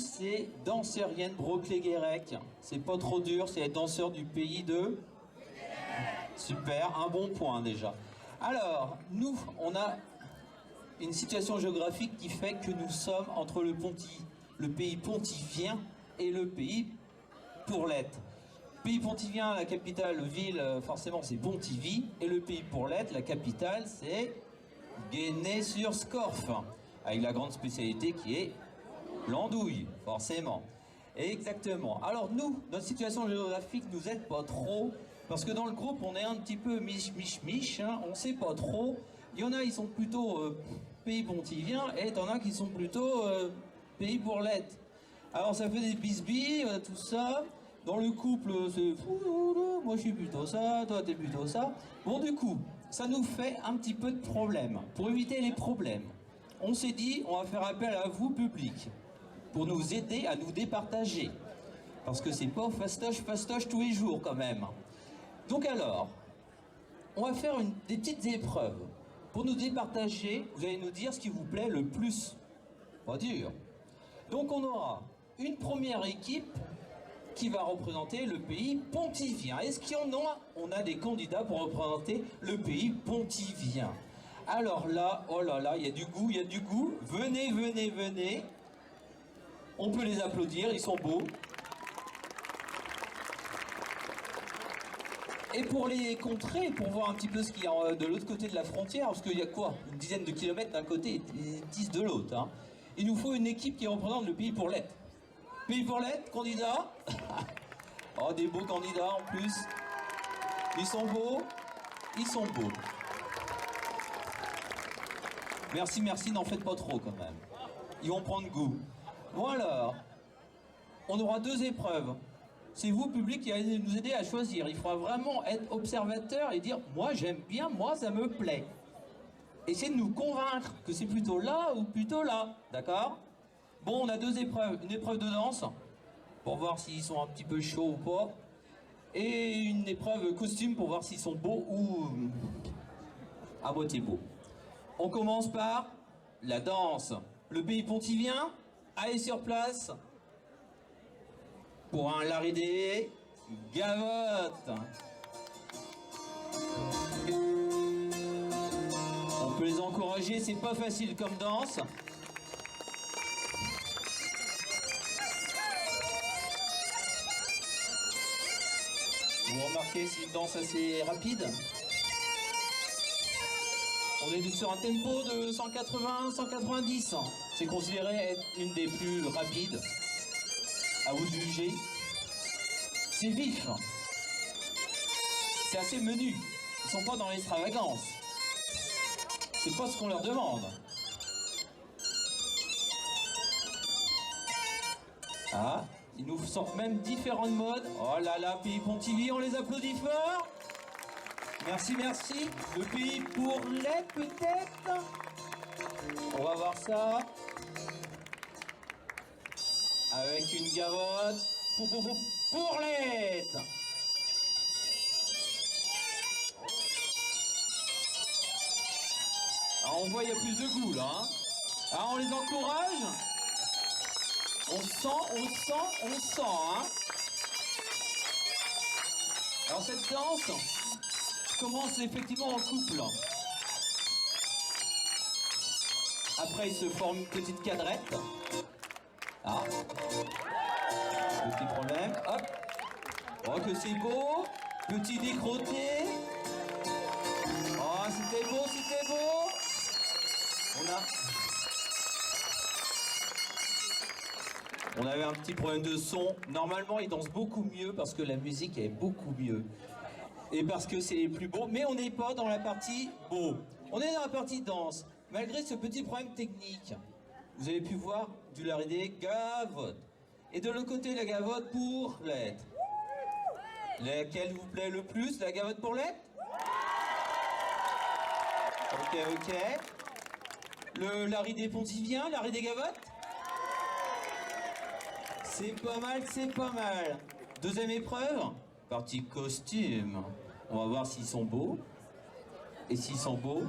c'est danserienne Broclé-Guérec. C'est pas trop dur, c'est être danseur du pays de... Super, un bon point déjà. Alors, nous, on a une situation géographique qui fait que nous sommes entre le pays pontivien et le pays Pourlette. Pays pontivien, la capitale, ville, forcément c'est Pontivy, et le pays Pourlette, la capitale, c'est Guéné-sur-Scorff, avec la grande spécialité qui est l'andouille, forcément. Exactement. Alors nous, notre situation géographique nous aide pas trop, parce que dans le groupe, on est un petit peu mich, hein, on sait pas trop. Il y en a, ils sont plutôt pays pontivien, et t'en as qui sont plutôt pays Pourlette. Alors ça fait des bisbilles, tout ça. Dans le couple, c'est moi je suis plutôt ça, toi t'es plutôt ça. Bon, du coup, ça nous fait un petit peu de problème. Pour éviter les problèmes, on s'est dit, on va faire appel à vous, public, pour nous aider à nous départager. Parce que c'est pas fastoche tous les jours quand même. Donc alors, on va faire des petites épreuves. Pour nous départager, vous allez nous dire ce qui vous plaît le plus. Pas dur. Donc on aura une première équipe qui va représenter le pays pontivien. Est-ce on a des candidats pour représenter le pays pontivien? Alors là, oh là là, il y a du goût, il y a du goût. Venez, venez, venez. On peut les applaudir, ils sont beaux. Et pour les contrer, pour voir un petit peu ce qu'il y a de l'autre côté de la frontière, parce qu'il y a quoi? Une dizaine de kilomètres d'un côté et 10 de l'autre. Hein. Il nous faut une équipe qui représente le pays Pourlette. Pays Pourlette, candidat. Oh, des beaux candidats en plus. Ils sont beaux. Ils sont beaux. Merci, merci, n'en faites pas trop quand même. Ils vont prendre goût. Bon alors, on aura deux épreuves. C'est vous, public, qui allez nous aider à choisir. Il faudra vraiment être observateur et dire « Moi, j'aime bien, moi, ça me plaît ». Essayez de nous convaincre que c'est plutôt là ou plutôt là. D'accord? Bon, on a deux épreuves. Une épreuve de danse, pour voir s'ils sont un petit peu chauds ou pas. Et une épreuve costume, pour voir s'ils sont beaux ou à moitié beaux. On commence par la danse. Le pays pontivien, allez sur place. Pour un Laridé Gavotte. On peut les encourager, c'est pas facile comme danse. Vous remarquez, c'est une danse assez rapide. On est sur un tempo de 180-190. C'est considéré être une des plus rapides. À vous de juger. C'est vif. C'est assez menu. Ils sont pas dans l'extravagance. C'est pas ce qu'on leur demande. Ah, ils nous sortent même différentes modes. Oh là là, pays Pontivy, on les applaudit fort. Merci, merci. Le pays Pourlette peut-être. On va voir ça. Avec une gavotte. Pourlette. Alors on voit il y a plus de goût là. Hein. Alors on les encourage. On sent. Hein. Alors cette danse commence effectivement en couple. Après il se forme une petite cadrette. Ah, petit problème, hop. Oh que c'est beau. Petit décroté. Oh c'était beau. On avait un petit problème de son. Normalement ils dansent beaucoup mieux parce que la musique est beaucoup mieux. Et parce que c'est plus beau. Mais on n'est pas dans la partie beau. On est dans la partie danse. Malgré ce petit problème technique. Vous avez pu voir du Laridé Gavotte. Et de l'autre côté, la Gavotte Pourlette. Laquelle vous plaît le plus, la Gavotte Pourlette? Ok. Le Laridé Pontivien, Laridé Gavotte? C'est pas mal. Deuxième épreuve, partie costume. On va voir s'ils sont beaux. Et s'ils sont beaux,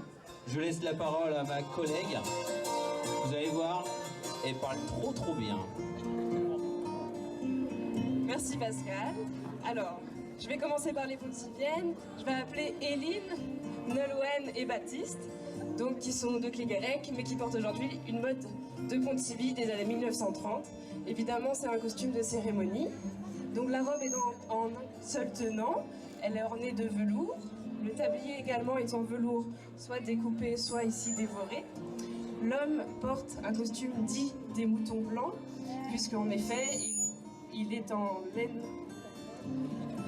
je laisse la parole à ma collègue. Vous allez voir, elle parle trop bien. Merci Pascal. Alors, je vais commencer par les Pontiviennes. Je vais appeler Éline, Nolwenn et Baptiste, donc qui sont de Cléguérec, mais qui portent aujourd'hui une mode de Pontivy des années 1930. Évidemment, c'est un costume de cérémonie. Donc la robe est en un seul tenant. Elle est ornée de velours. Le tablier également est en velours, soit découpé, soit ici dévoré. L'homme porte un costume dit des moutons blancs, puisqu'en effet, il est en laine.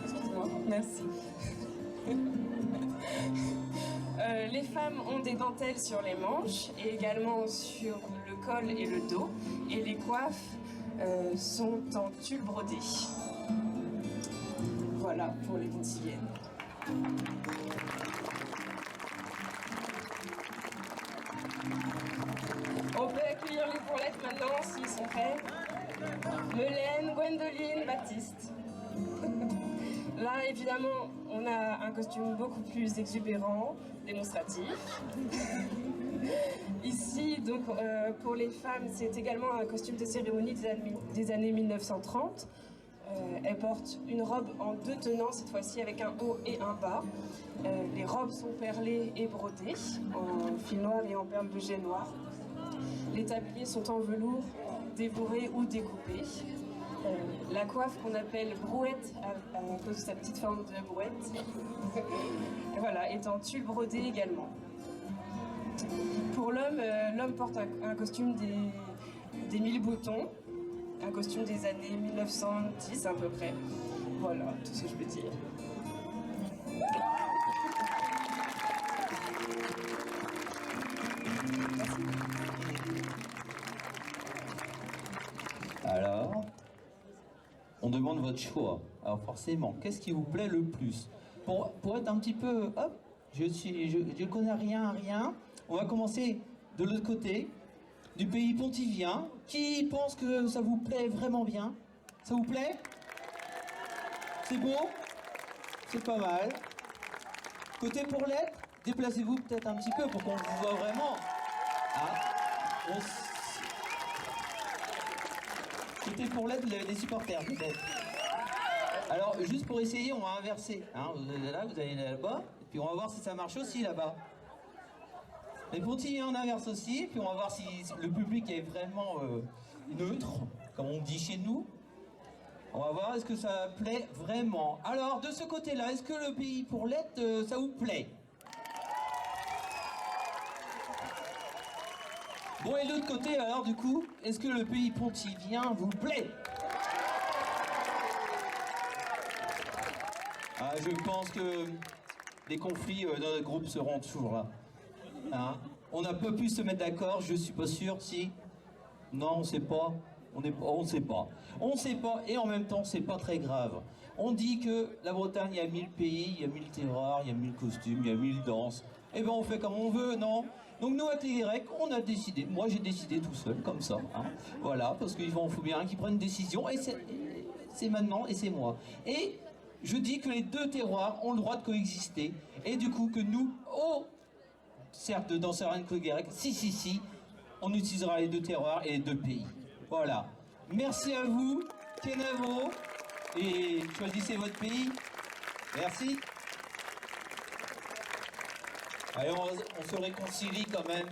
Excuse-moi, merci. Les femmes ont des dentelles sur les manches et également sur le col et le dos. Et les coiffes sont en tulle brodé. Voilà pour les Pontiviennes. On peut accueillir les pourlettes maintenant s'ils sont prêts. Melaine, Gwendoline, Baptiste. Là, évidemment, on a un costume beaucoup plus exubérant, démonstratif. Ici, donc, pour les femmes, c'est également un costume de cérémonie des années 1930. Elle porte une robe en deux tenants, cette fois-ci avec un haut et un bas. Les robes sont perlées et brodées, en fil noir et en perles de jet noir. Les tabliers sont en velours, dévorés ou découpés. La coiffe qu'on appelle brouette, à cause de sa petite forme de brouette, voilà, est en tulle brodé également. Pour l'homme, l'homme porte un costume des 1000 boutons, un costume des années 1910 à peu près. Voilà, tout ce que je peux dire. Alors, on demande votre choix. Alors forcément, qu'est-ce qui vous plaît le plus? Pour être un petit peu, hop, je connais rien. On va commencer de l'autre côté, du pays pontivien. Qui pense que ça vous plaît vraiment bien? Ça vous plaît? C'est beau? C'est pas mal. Côté pourlette, déplacez-vous peut-être un petit peu pour qu'on vous voit vraiment. Ah, Côté pourlette, les supporters peut-être. Alors, juste pour essayer, on va inverser. Hein, vous allez là, vous allez là-bas, et puis on va voir si ça marche aussi là-bas. Les pontiviens on inverse aussi, puis on va voir si le public est vraiment neutre, comme on dit chez nous. On va voir est-ce que ça plaît vraiment. Alors, de ce côté-là, est-ce que le pays pourlette, ça vous plaît? Bon, et de l'autre côté, alors du coup, est-ce que le pays pontivien vous plaît? Ah, je pense que les conflits dans notre groupe seront toujours là. Hein? On n'a pas pu se mettre d'accord, je suis pas sûr si... Non, on sait pas. On sait pas. On sait pas, et en même temps, c'est pas très grave. On dit que la Bretagne, il y a 1000 pays, il y a 1000 terroirs, il y a 1000 costumes, il y a 1000 danses. Eh ben, on fait comme on veut, non? Donc nous, à Cléguérec, on a décidé, moi j'ai décidé tout seul, comme ça, hein. Voilà, parce qu'il faut bien qu'ils prennent une décision, et c'est maintenant, et c'est moi. Et je dis que les deux terroirs ont le droit de coexister, et du coup que nous, certes de danseurs à Cléguérec, si, on utilisera les deux terroirs et les deux pays. Voilà. Merci à vous, Kenavo, et choisissez votre pays. Merci. Allez, on se réconcilie quand même.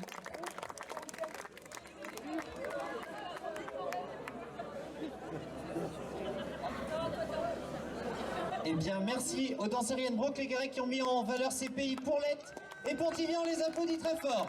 Eh bien, merci aux dansériennes Cléguérec qui ont mis en valeur ces pays pourlettes et Pontivien, on les applaudit très fort.